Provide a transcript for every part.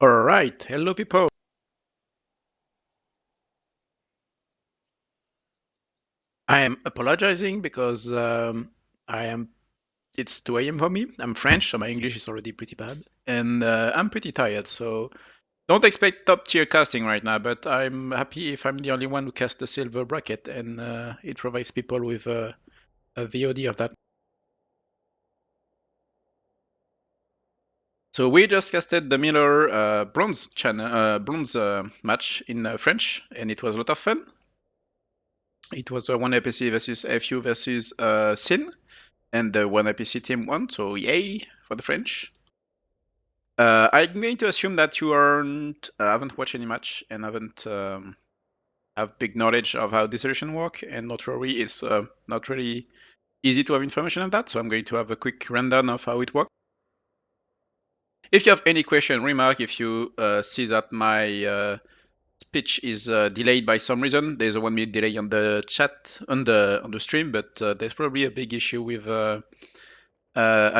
All right, hello people. I am apologizing because I am. It's 2 a.m. for me. I'm French, so my English is already pretty bad, and I'm pretty tired. So don't expect top tier casting right now. But I'm happy if I'm the only one who cast the silver bracket, and it provides people with a VOD of that. So we just casted the Miller bronze match in French, and it was a lot of fun. It was a one APC versus FU versus Sin. And the one IPC team won, so yay for the French. I'm going to assume that you haven't watched any match and haven't have big knowledge of how dissolution work, and not worry, it's not really easy to have information on that. So I'm going to have a quick rundown of how it works. If you have any question, remark, if you see that my speech is delayed by some reason, there's a 1 minute delay on the chat on the stream, but there's probably a big issue with I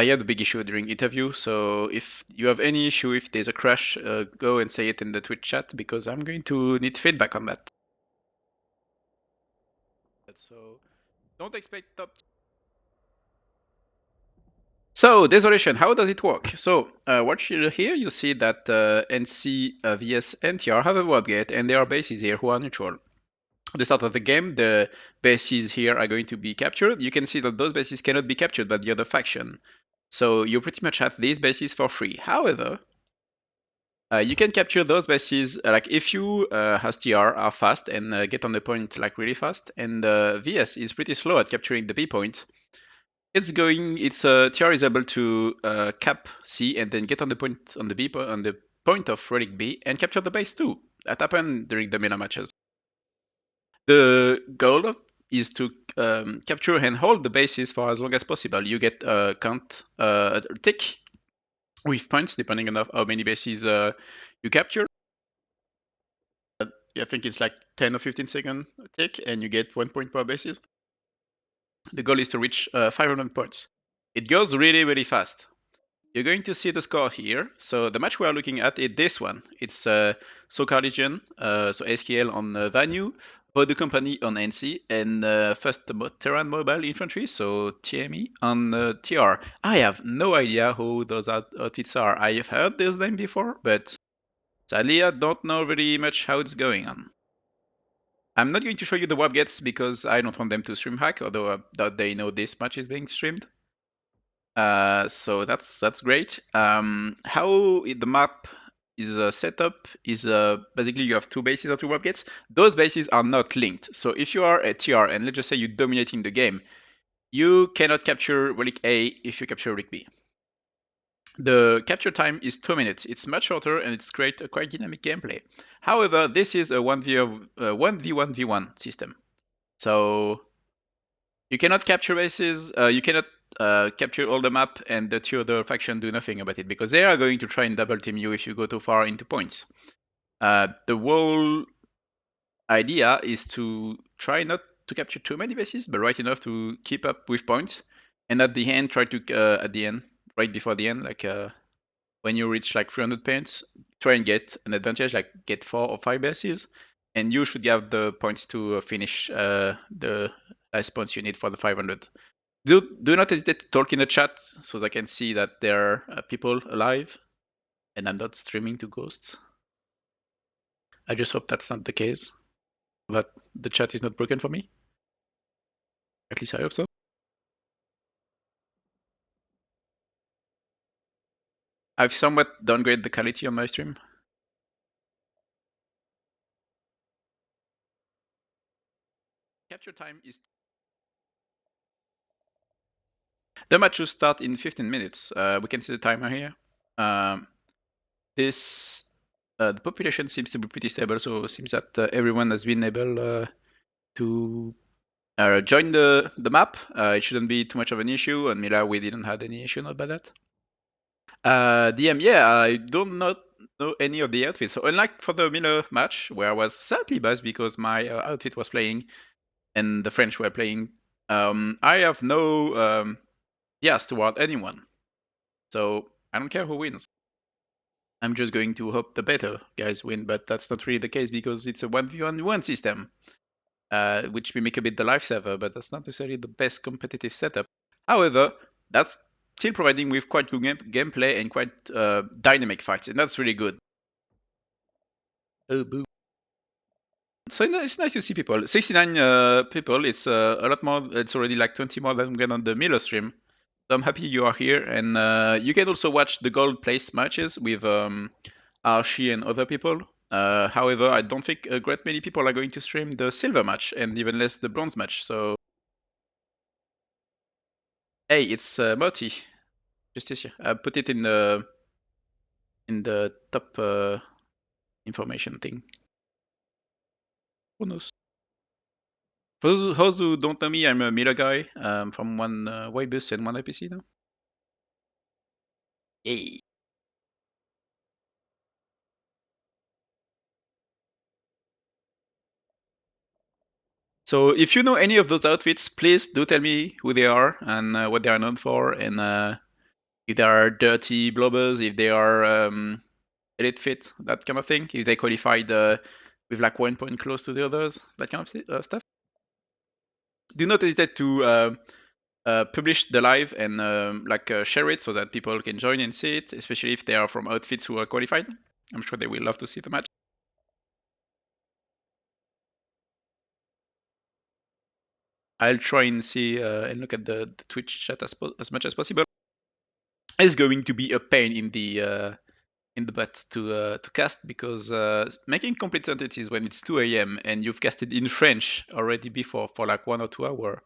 had a big issue during interview, so if you have any issue, if there's a crash, go and say it in the Twitch chat because I'm going to need feedback on that. So don't expect top. So desolation, how does it work? So what you here you see that NC, VS, and TR have a web gate, and there are bases here who are neutral. At the start of the game, the bases here are going to be captured. You can see that those bases cannot be captured by the other faction. So you pretty much have these bases for free. However, you can capture those bases, like if you as TR are fast and get on the point like really fast, and VS is pretty slow at capturing the B point. TR is able to cap C and then get on the point on the on the point of relic B and capture the base too. That happened during the meta matches. The goal is to capture and hold the bases for as long as possible. You get a count tick with points depending on how many bases you capture. I think it's like 10 or 15 second tick, and you get 1 point per basis. The goal is to reach 500 points. It goes really, really fast. You're going to see the score here. So the match we are looking at is this one. It's SoCal Legion, so SKL on Vanu, Voodoo Company on NC, and first Terran Mobile Infantry, so TME on TR. I have no idea who those outfits are. I have heard this name before, but sadly I don't know very much how it's going on. I'm not going to show you the webgets because I don't want them to stream hack, although that they know this match is being streamed. So that's great. How the map is set up is basically you have two bases or two webgets. Those bases are not linked. So if you are a TR and let's just say you're dominating the game, you cannot capture relic A if you capture relic B. The capture time is 2 minutes. It's much shorter and it's great, quite dynamic gameplay. However, this is a 1v1v1 system. So you cannot capture bases, you cannot capture all the map and the two other faction do nothing about it because they are going to try and double team you if you go too far into points. The whole idea is to try not to capture too many bases, but right enough to keep up with points. And at the end, try to, at the end, right before the end, like when you reach like 300 points, try and get an advantage, like get 4 or 5 bases, and you should have the points to finish the last points you need for the 500. Do not hesitate to talk in the chat so they can see that there are people alive and I'm not streaming to ghosts. I just hope that's not the case, that the chat is not broken for me. At least I hope so. I've somewhat downgraded the quality on my stream. Capture time is... The match will start in 15 minutes. We can see the timer here. The population seems to be pretty stable, so it seems that everyone has been able to join the map. It shouldn't be too much of an issue. On Mila, we didn't have any issue about that. DM, yeah, I don't not know any of the outfits. So unlike for the Miller match, where I was sadly biased because my outfit was playing and the French were playing, I have no bias toward anyone. So I don't care who wins. I'm just going to hope the better guys win, but that's not really the case because it's a 1v1 system, which we make a bit the lifesaver, but that's not necessarily the best competitive setup. However, that's still providing with quite good gameplay and quite dynamic fights, and that's really good. Oh, boo. So it's nice to see people. 69 people, it's a lot more, it's already like 20 more than we get on the Miller stream. So I'm happy you are here, and you can also watch the gold place matches with Archie and other people. However, I don't think a great many people are going to stream the silver match, and even less the bronze match, so... Hey, it's Moti, Justicia. I put it in the top information thing. Who knows? For those who don't know me, I'm a Miller guy from one Waybus and one IPC now. Yay! So if you know any of those outfits, please do tell me who they are and what they are known for, and if they are dirty blobbers, if they are elite fit, that kind of thing, if they qualified with like 1 point close to the others, that kind of stuff. Do not hesitate to publish the live and share it so that people can join and see it, especially if they are from outfits who are qualified. I'm sure they will love to see the match. I'll try and see and look at the Twitch chat as much as possible. It's going to be a pain in the butt to cast because making complete sentences when it's 2 a.m. and you've casted in French already before for like 1 or 2 hours,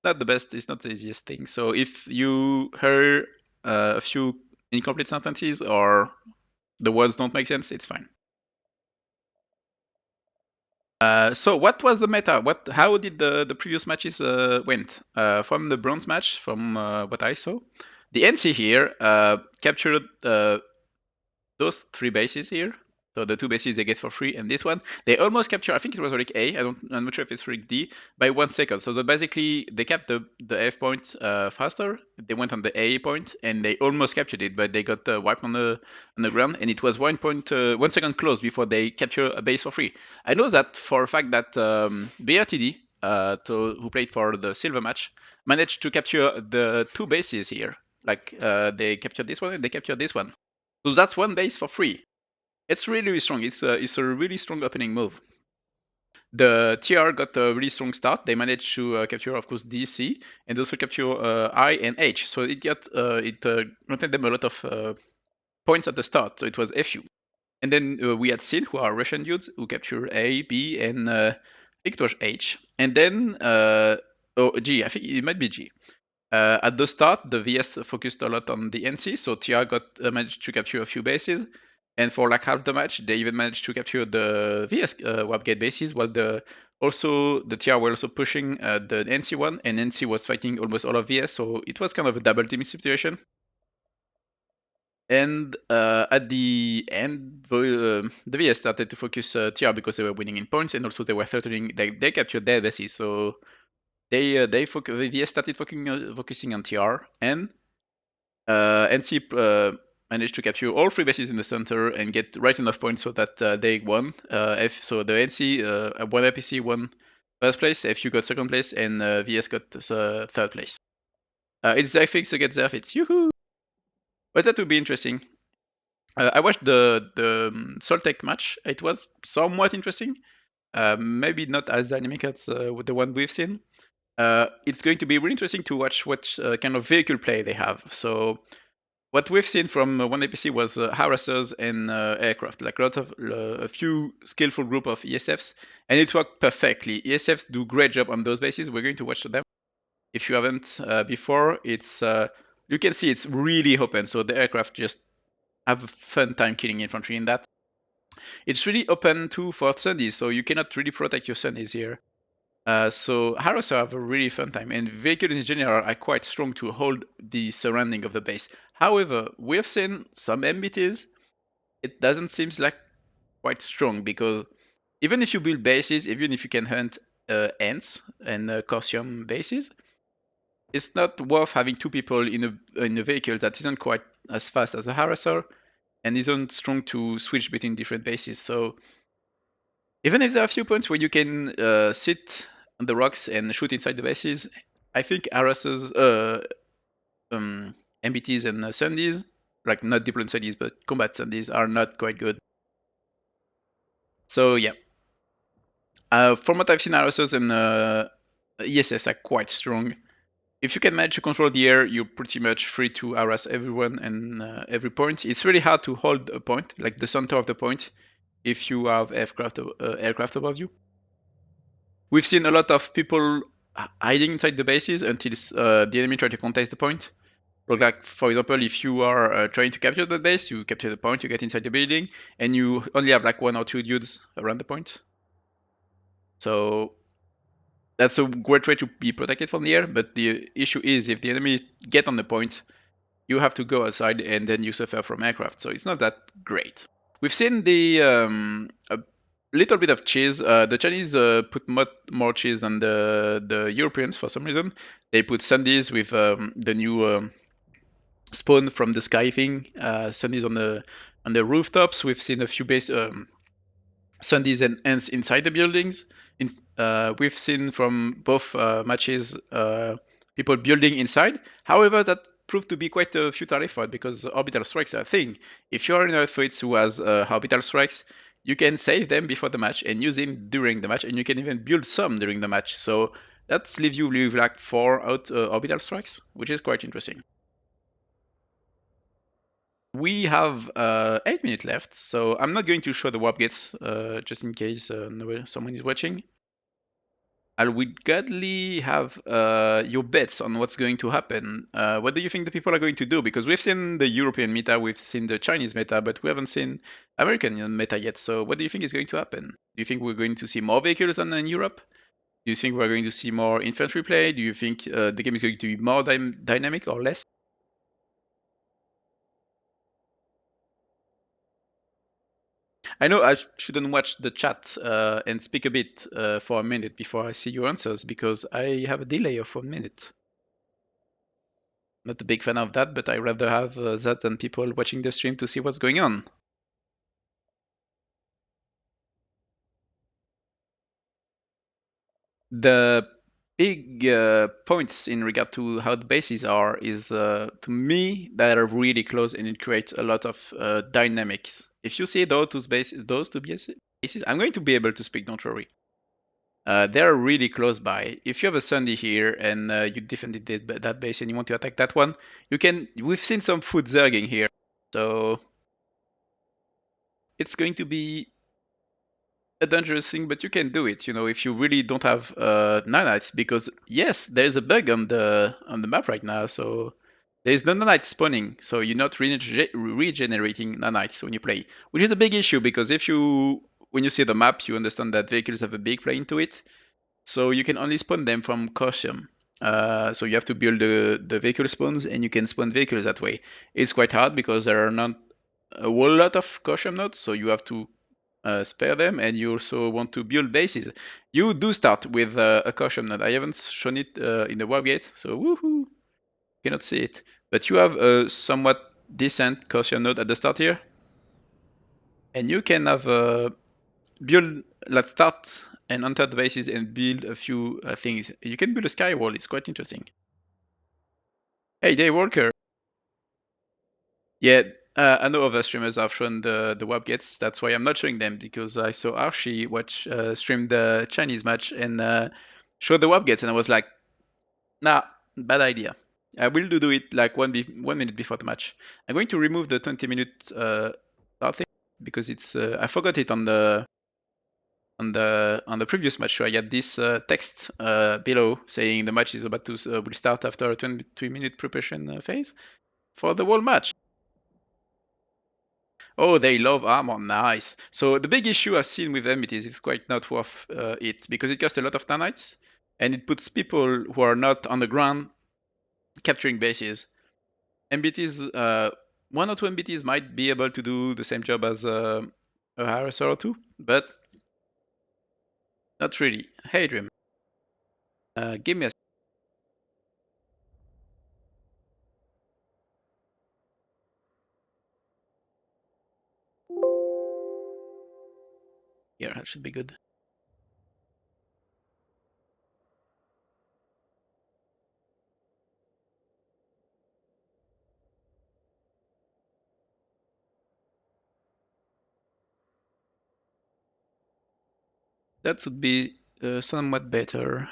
not the best. It's not the easiest thing. So if you hear a few incomplete sentences or the words don't make sense, it's fine. So what was the meta? How did the previous matches went? From the bronze match, from what I saw, the NC here captured those 3 bases here. So the 2 bases they get for free, and this one they almost capture. I think it was Rick A. I'm not sure if it's Rick D by 1 second. So basically they kept the F point faster. They went on the A point and they almost captured it, but they got wiped on the ground, and it was 1 second close before they capture a base for free. I know that for a fact that BRTD, who played for the silver match, managed to capture the 2 bases here. Like they captured this one and they captured this one. So that's 1 base for free. It's really, really strong. It's a really strong opening move. The TR got a really strong start. They managed to capture, of course, DC and also capture I and H. So it granted them a lot of points at the start. So it was FU. And then we had Sin, who are Russian dudes, who capture A, B, and I think it was H. And then G. I think it might be G. At the start, the VS focused a lot on the NC, so TR managed to capture a few bases, and for like half the match, they even managed to capture the VS Wapgate bases, while the TR were also pushing the NC one, and NC was fighting almost all of VS, so it was kind of a double team situation. And at the end, the VS started to focus TR because they were winning in points, and also they were threatening. They captured their bases, so VS started focusing on TR, and NC managed to capture all 3 bases in the center and get right enough points so that they won. So the NC won IPC won first place, FU got second place, and VS got third place. It's Zerfix against Zerfix. Yoo-hoo! But that would be interesting. I watched the Soltec match. It was somewhat interesting. Maybe not as dynamic as the one we've seen. It's going to be really interesting to watch what kind of vehicle play they have. So what we've seen from one APC was harassers and aircraft, like a few skillful group of ESFs, and it worked perfectly. ESFs do great job on those bases. We're going to watch them. If you haven't before, it's you can see it's really open, so the aircraft just have a fun time killing infantry in that. It's really open too for Sundays, so you cannot really protect your Sundays here. So Harasser have a really fun time, and vehicles in general are quite strong to hold the surrounding of the base. However, we've seen some MBTs, it doesn't seem like quite strong because even if you build bases, even if you can hunt ants and Corsium bases, it's not worth having 2 people in a vehicle that isn't quite as fast as a Harasser, and isn't strong to switch between different bases. So even if there are a few points where you can sit on the rocks and shoot inside the bases, I think Aras's MBTs and Sundays, like not deployed Sundays, but combat Sundays, are not quite good. So yeah, from what I've seen, Aras's and ESS are quite strong. If you can manage to control the air, you're pretty much free to harass everyone and every point. It's really hard to hold a point, like the center of the point, if you have aircraft above you. We've seen a lot of people hiding inside the bases until the enemy try to contest the point. Like, for example, if you are trying to capture the base, you capture the point, you get inside the building, and you only have like one or two dudes around the point. So that's a great way to be protected from the air. But the issue is if the enemy get on the point, you have to go outside and then you suffer from aircraft. So it's not that great. We've seen the a little bit of cheese. The Chinese put more cheese than the Europeans for some reason. They put sundaes with the new spawn from the sky thing. Sundaes on the rooftops. We've seen a few base sundaes and ants inside the buildings. We've seen from both matches people building inside. However, that proved to be quite a futile effort because orbital strikes are a thing. If you're an Earthwaits who has orbital strikes, you can save them before the match and use them during the match, and you can even build some during the match. So that leaves you with like 4 orbital strikes, which is quite interesting. We have 8 minutes left, so I'm not going to show the warp gates just in case someone is watching. I would gladly have your bets on what's going to happen. What do you think the people are going to do? Because we've seen the European meta, we've seen the Chinese meta, but we haven't seen American meta yet. So what do you think is going to happen? Do you think we're going to see more vehicles than in Europe? Do you think we're going to see more infantry play? Do you think the game is going to be more dynamic or less? I know I shouldn't watch the chat and speak a bit for a minute before I see your answers because I have a delay of 1 minute. Not a big fan of that, but I rather have that than people watching the stream to see what's going on. The big points in regard to how the bases are is to me that are really close and it creates a lot of dynamics. If you see those two bases, I'm going to be able to speak. Don't worry. They're really close by. If you have a Sunday here and you defended that base and you want to attack that one, you can. We've seen some food zerging here, so it's going to be a dangerous thing, but you can do it. You know, if you really don't have nanites, because yes, there's a bug on the map right now, so there's no nanite spawning, so you're not regenerating nanites when you play, which is a big issue because if you when you see the map, you understand that vehicles have a big play into it. So you can only spawn them from Cosium. So you have to build the vehicle spawns and you can spawn vehicles that way. It's quite hard because there are not a whole lot of Cosium nodes, so you have to spare them and you also want to build bases. You do start with a Cosium node. I haven't shown it in the warp gate, so woohoo! Cannot see it. But you have a somewhat decent Cosium node at the start here. And you can have build, let's start and enter the bases and build a few things. You can build a skywall, it's quite interesting. Hey, Daywalker. Yeah, I know other streamers have shown the web gates. That's why I'm not showing them because I saw Archie watch stream the Chinese match and show the web gates, and I was like, nah, bad idea. I will do it like 1 minute before the match. I'm going to remove the 20-minute start thing because it's I forgot it on the previous match, so I had this text below saying the match is about to will start after a 23-minute preparation phase for the whole match. Oh, they love armor, nice. So the big issue I've seen with them is it's quite not worth it because it costs a lot of nanites and it puts people who are not on the ground capturing bases. MBTs, 1 or 2 MBTs might be able to do the same job as a harasser or two, but not really. Hey, Dream, give me a Here, that should be good. That would be somewhat better.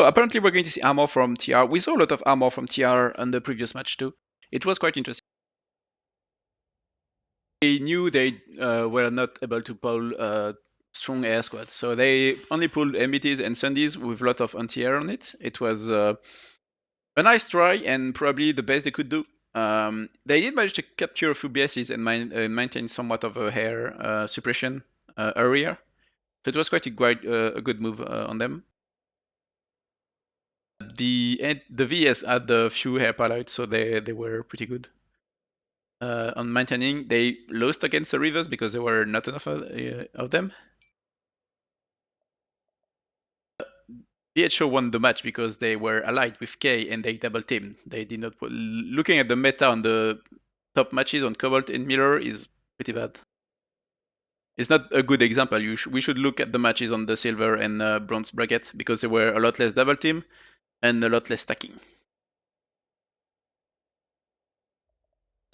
So apparently we're going to see armor from TR. We saw a lot of armor from TR on the previous match too. It was quite interesting. They knew they were not able to pull strong air squads, so they only pulled MBTs and Sundays with a lot of anti-air on it. It was a nice try and probably the best they could do. They did manage to capture a few bases and maintain somewhat of a air suppression area, so it was quite a good move on them. The VS had a few air pilots, so they were pretty good on maintaining. They lost against the Rivers because there were not enough of them. VHO won the match because they were allied with K and they double teamed. They did not put, looking at the meta on the top matches on Cobalt and Mirror is pretty bad. It's not a good example. We should look at the matches on the silver and bronze bracket because there were a lot less double team and a lot less stacking.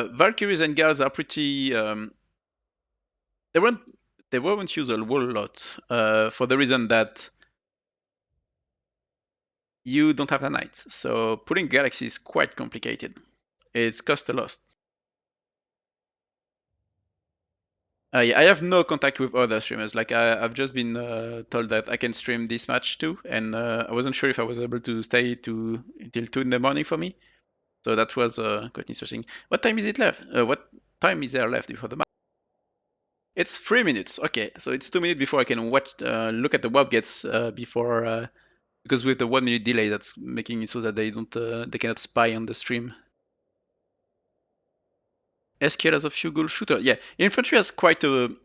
Valkyries and Guards are pretty. They weren't used a whole lot for the reason that you don't have a knight. So putting Galaxy is quite complicated. It's cost a lot. Yeah, I have no contact with other streamers. Like I've just been told that I can stream this match too, and I wasn't sure if I was able to stay to until 2 in the morning for me. So that was quite interesting. What time is it left? What time is there left before the match? It's 3 minutes. Okay, so it's 2 minutes before I can watch, look at the web gets before because with the 1 minute delay, that's making it so that they cannot spy on the stream. SKL as a few goal shooter. Yeah, infantry has quite an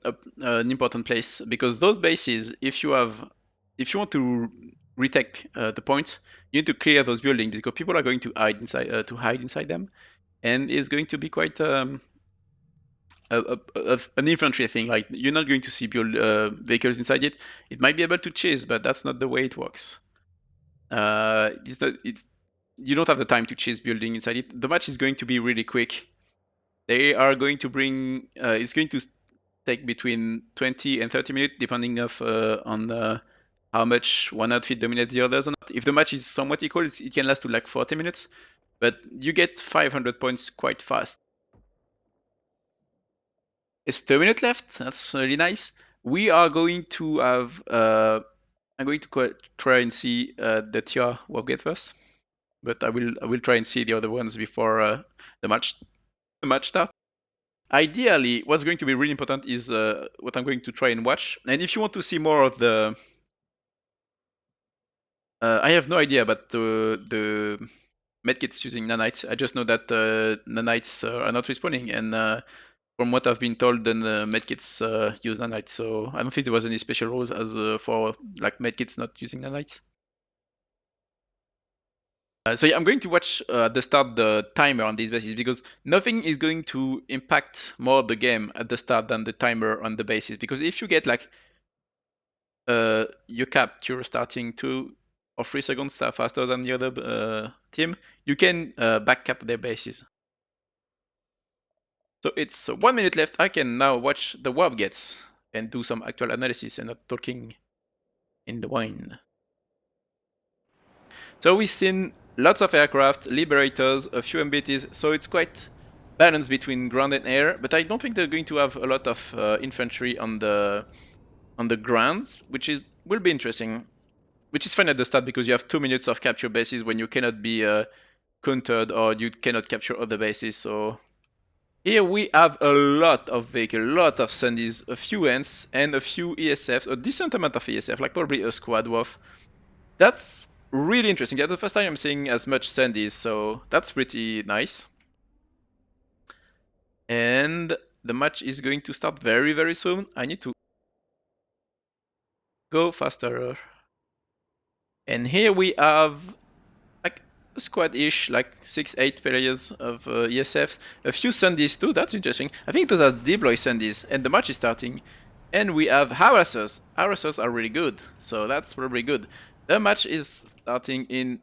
important place because those bases, if you want to retake the points, you need to clear those buildings because people are going to hide inside them, and it's going to be quite an infantry thing. Like you're not going to see vehicles inside it. It might be able to chase, but that's not the way it works. You don't have the time to chase building inside it. The match is going to be really quick. They are going to bring. It's going to take between 20 and 30 minutes, depending on how much one outfit dominates the others or not. If the match is somewhat equal, it can last to like 40 minutes, but you get 500 points quite fast. It's 2 minutes left. That's really nice. We are going to have. I'm going to try and see the tier we'll get first, but I will try and see the other ones before the match start. Ideally, what's going to be really important is what I'm going to try and watch. And if you want to see more of the I have no idea about the medkits using nanites. I just know that nanites are not respawning, and from what I've been told, then medkits use nanites. So I don't think there was any special rules as for like medkits not using nanites. So yeah, I'm going to watch at the start the timer on these bases because nothing is going to impact more the game at the start than the timer on the bases. Because if you get like your capture starting 2 or 3 seconds faster than the other team, you can back cap their bases. So it's 1 minute left. I can now watch the warp gets and do some actual analysis and not talking in the wind. So we've seen lots of aircraft, liberators, a few MBTs, so it's quite balanced between ground and air, but I don't think they're going to have a lot of infantry on the ground, which will be interesting. Which is fine at the start because you have 2 minutes of capture bases when you cannot be countered or you cannot capture other bases. So here we have a lot of vehicles, a lot of Sundays, a few Ents, and a few ESFs, a decent amount of ESF, like probably a squad worth. That's really interesting. That's the first time I'm seeing as much Sundays, so that's pretty nice. And the match is going to start very, very soon. I need to go faster. And here we have like a squad-ish, like 6-8 players of ESFs. A few Sundays too, that's interesting. I think those are deploy Sundays, and the match is starting. And we have harassers. Harassers are really good, so that's probably good. The match is starting in...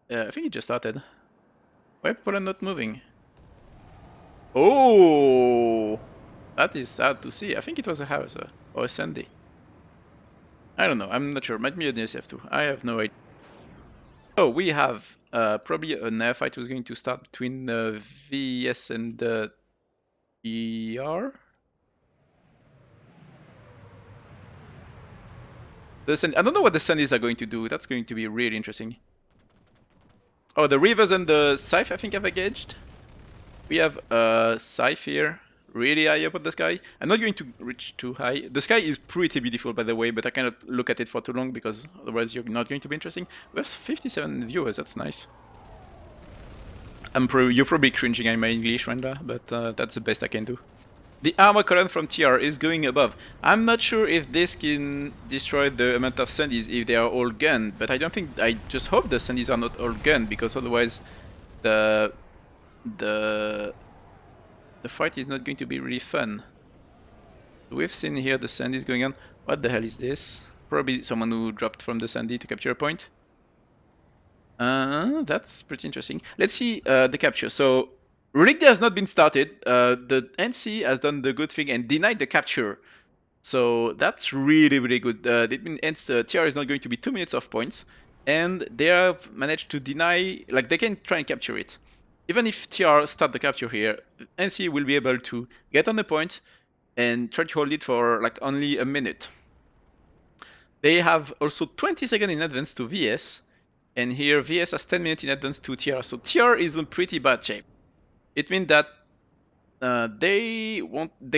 I think it just started. Why people are not moving? Oh! That is sad to see. I think it was a harasser or a Sunday. I don't know, I'm not sure. Might be an ESF too. I have no idea. So we have probably an air fight was going to start between VS and the ER. I don't know what the Sundays are going to do. That's going to be really interesting. Oh, the Rivers and the Scythe I think have engaged. We have Scythe here, really high up at the sky. I'm not going to reach too high. The sky is pretty beautiful, by the way, but I cannot look at it for too long because otherwise you're not going to be interesting. We have 57 viewers, that's nice. You're probably cringing at my English, Randa, but that's the best I can do. The armor column from TR is going above. I'm not sure if this can destroy the amount of Sundies if they are all gunned, but I don't think. I just hope the Sundies are not all gunned because otherwise the fight is not going to be really fun. We've seen here the Sundies going on. What the hell is this? Probably someone who dropped from the Sundy to capture a point. That's pretty interesting. Let's see the capture. So Relic has not been started. The NC has done the good thing and denied the capture. So that's really, really good. It means TR is not going to be 2 minutes of points. And they have managed to deny, like they can try and capture it. Even if TR start the capture here, NC will be able to get on the point and try to hold it for like only a minute. They have also 20 seconds in advance to VS. And here VS has 10 minutes in advance to TR. So TR is in pretty bad shape. It means that they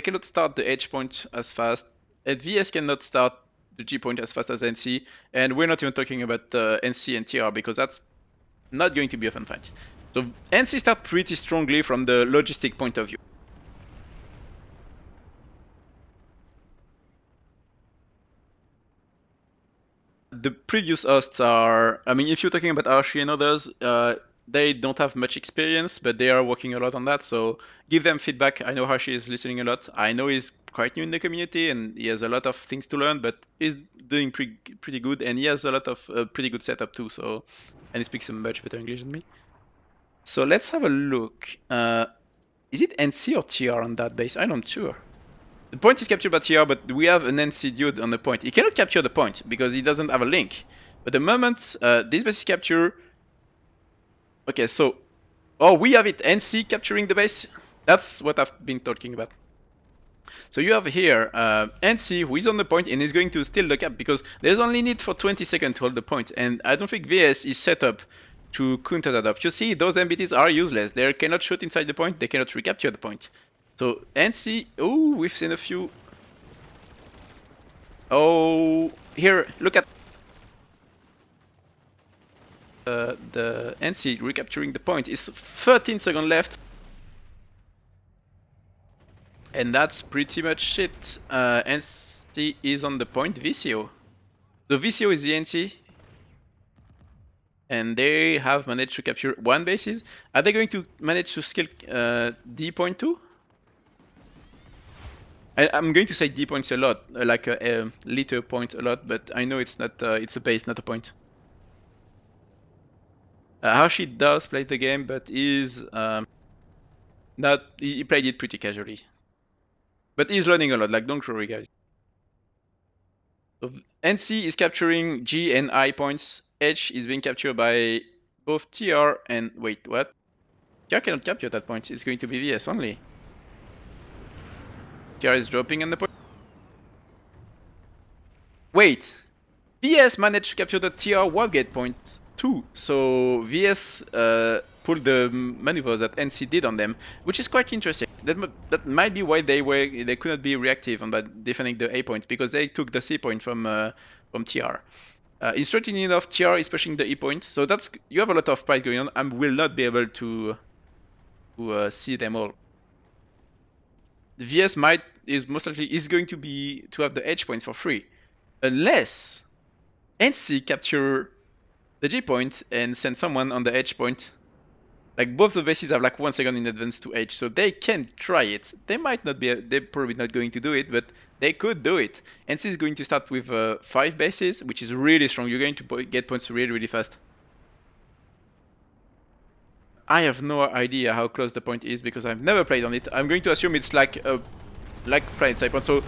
cannot start the H point as fast, and VS cannot start the G point as fast as NC, and we're not even talking about NC and TR because that's not going to be a fun fight. So NC start pretty strongly from the logistic point of view. The previous hosts are, I mean, if you're talking about Archie and others, they don't have much experience, but they are working a lot on that. So give them feedback. I know Archie is listening a lot. I know he's quite new in the community and he has a lot of things to learn, but he's doing pretty good, and he has a lot of pretty good setup too. So, and he speaks much better English than me. So let's have a look. Is it NC or TR on that base? I'm not sure. The point is captured by TR, but we have an NC dude on the point. He cannot capture the point because he doesn't have a link. But the moment this base is captured... Okay, so... Oh, we have it. NC capturing the base. That's what I've been talking about. So you have here NC who is on the point and is going to steal the cap because there's only need for 20 seconds to hold the point. And I don't think VS is set up to counter that up. You see, those MBTs are useless. They cannot shoot inside the point. They cannot recapture the point. So NC, oh, we've seen a few. Oh, here, look at the NC recapturing the point. It's 13 seconds left. And that's pretty much it. NC is on the point, VCO. The VCO is the NC. And they have managed to capture one bases. Are they going to manage to skill D point too? I'm going to say D points a lot, like a liter point a lot, but I know it's not. It's a base, not a point. Hashi does play the game, but is not. He played it pretty casually, but he's learning a lot. Like, don't worry, guys. So NC is capturing G and I points. H is being captured by both TR and wait, what? TR cannot capture that point. It's going to be VS only. TR is dropping on the point. Wait, VS managed to capture the TR Wargate point too. So VS pulled the maneuver that NC did on them, which is quite interesting. That might be why they couldn't be reactive on defending the A point because they took the C point from TR. Interestingly enough, TR is pushing the E point, so you have a lot of fights going on. I will not be able to see them all. The VS most likely is going to have the H point for free, unless NC capture the G point and send someone on the H point. Like both the bases have like 1 second in advance to H, so they can try it. They might not be, they're probably not going to do it, but they could do it. NC is going to start with 5 bases, which is really strong. You're going to get points really, really fast. I have no idea how close the point is because I've never played on it. I'm going to assume it's like playing side point. So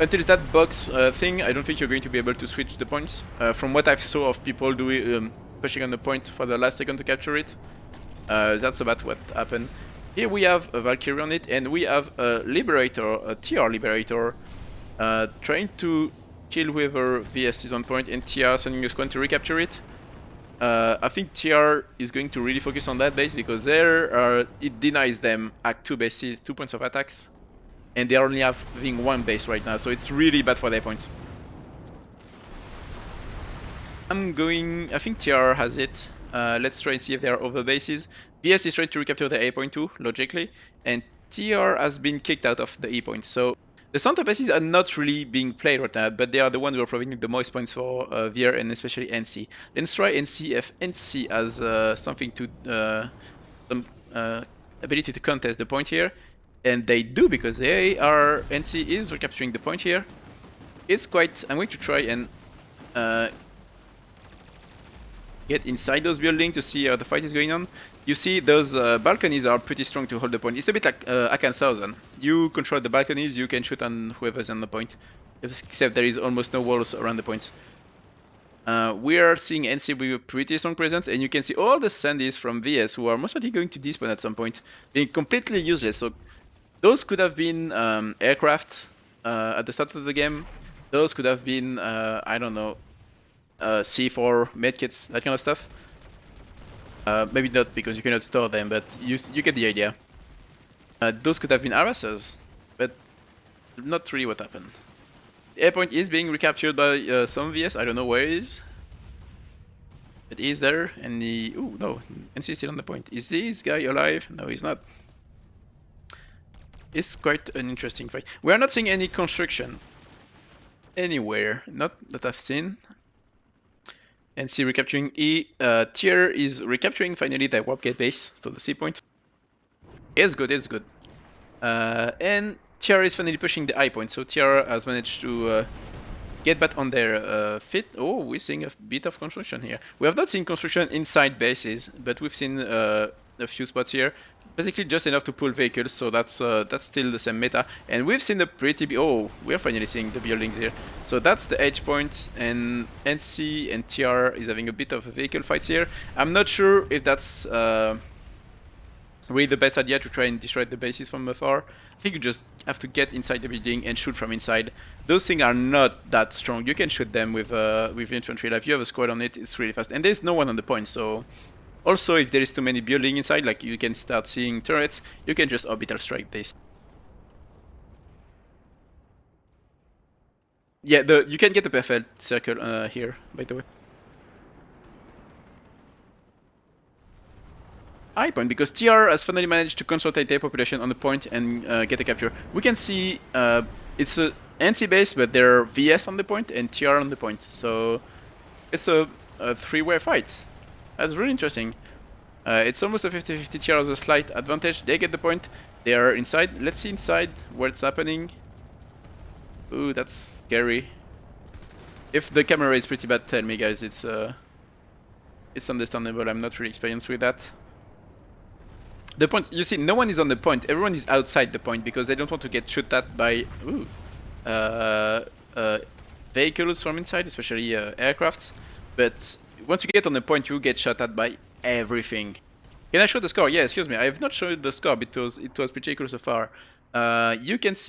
until that box thing, I don't think you're going to be able to switch the points. From what I've saw of people doing pushing on the point for the last second to capture it. That's about what happened. Here we have a Valkyrie on it, and we have a Liberator, a TR Liberator, trying to kill whoever VS is on point, and TR sending a squad to recapture it. I think TR is going to really focus on that base because there it denies them at 2 bases, 2 points of attacks, and they are only having 1 base right now, so it's really bad for their points. I think TR has it. Let's try and see if there are other bases. VS is trying to recapture the A point too, logically, and TR has been kicked out of the E point. So the center bases are not really being played right now, but they are the ones who are providing the most points for VR and especially NC. Let's try and see if NC has something to, some ability to contest the point here, and they do because NC is recapturing the point here. It's quite. I'm going to try and get inside those buildings to see how the fight is going on. You see those balconies are pretty strong to hold the point. It's a bit like Akan 1000. You control the balconies, you can shoot on whoever's on the point. Except there is almost no walls around the points. We are seeing NC with a pretty strong presence, and you can see all the Sandys from VS who are most likely going to despawn at some point, being completely useless. So those could have been aircraft at the start of the game. Those could have been, I don't know, C4, medkits, that kind of stuff. Maybe not because you cannot store them, but you get the idea. Those could have been harassers, but not really what happened. The airpoint is being recaptured by some VS, I don't know where it is. It is there, and the... Ooh, no, NC is still on the point. Is this guy alive? No, he's not. It's quite an interesting fight. We are not seeing any construction anywhere, not that I've seen. NC recapturing E. Tier is recapturing finally the warp gate base, so the C point. It's good, it's good. And Tier is finally pushing the I point, so Tier has managed to get back on their feet. Oh, we're seeing a bit of construction here. We have not seen construction inside bases, but we've seen a few spots here. Basically just enough to pull vehicles, so that's still the same meta. And we've seen a pretty oh, we're finally seeing the buildings here. So that's the edge point, and NC and TR is having a bit of a vehicle fights here. I'm not sure if that's really the best idea to try and destroy the bases from afar. I think you just have to get inside the building and shoot from inside. Those things are not that strong. You can shoot them with infantry. Like if you have a squad on it, it's really fast. And there's no one on the point, so... Also, if there is too many buildings inside, like you can start seeing turrets, you can just orbital strike this. Yeah, you can get the perfect circle here, by the way. High point, because TR has finally managed to concentrate their population on the point and get a capture. We can see it's a NC base, but there are VS on the point and TR on the point. So it's a three-way fight. That's really interesting. It's almost a 50-50. TR has a slight advantage. They get the point. They are inside. Let's see inside what's happening. Ooh, that's scary. If the camera is pretty bad, tell me, guys. It's understandable. I'm not really experienced with that. The point, you see, no one is on the point. Everyone is outside the point because they don't want to get shot at by vehicles from inside, especially aircrafts. But once you get on the point, you get shot at by everything. Can I show the score? Yeah, excuse me. I have not shown the score because it was pretty cool so far. You can see